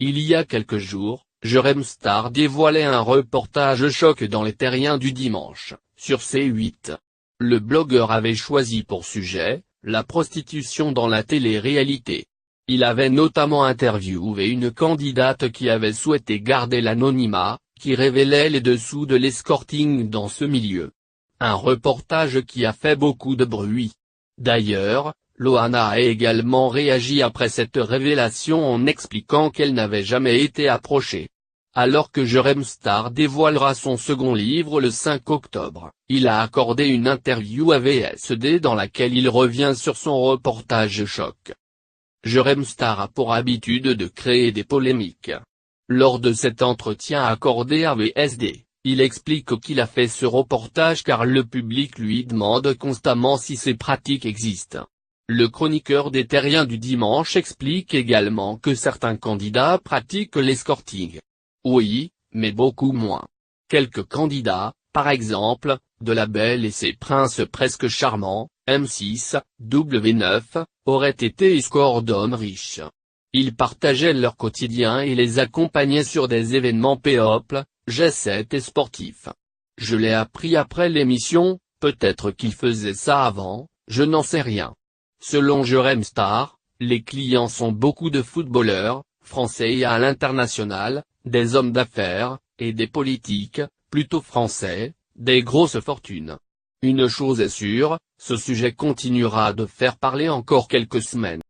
Il y a quelques jours, Jérém Star dévoilait un reportage choc dans Les Terriens du dimanche, sur C8. Le blogueur avait choisi pour sujet, la prostitution dans la télé-réalité. Il avait notamment interviewé une candidate qui avait souhaité garder l'anonymat, qui révélait les dessous de l'escorting dans ce milieu. Un reportage qui a fait beaucoup de bruit. D'ailleurs, Loana a également réagi après cette révélation en expliquant qu'elle n'avait jamais été approchée. Alors que Jérém Star dévoilera son second livre le 5 octobre, il a accordé une interview à VSD dans laquelle il revient sur son reportage choc. Jérém Star a pour habitude de créer des polémiques. Lors de cet entretien accordé à VSD, il explique qu'il a fait ce reportage car le public lui demande constamment si ces pratiques existent. Le chroniqueur des Terriens du dimanche explique également que certains candidats pratiquent l'escorting. Oui, mais beaucoup moins. Quelques candidats, par exemple, de La Belle et ses princes presque charmants, M6, W9, auraient été escorts d'hommes riches. Ils partageaient leur quotidien et les accompagnaient sur des événements people, G7 et sportifs. Je l'ai appris après l'émission, peut-être qu'ils faisaient ça avant, je n'en sais rien. Selon Jérém Star, les clients sont beaucoup de footballeurs, français et à l'international, des hommes d'affaires, et des politiques, plutôt français, des grosses fortunes. Une chose est sûre, ce sujet continuera de faire parler encore quelques semaines.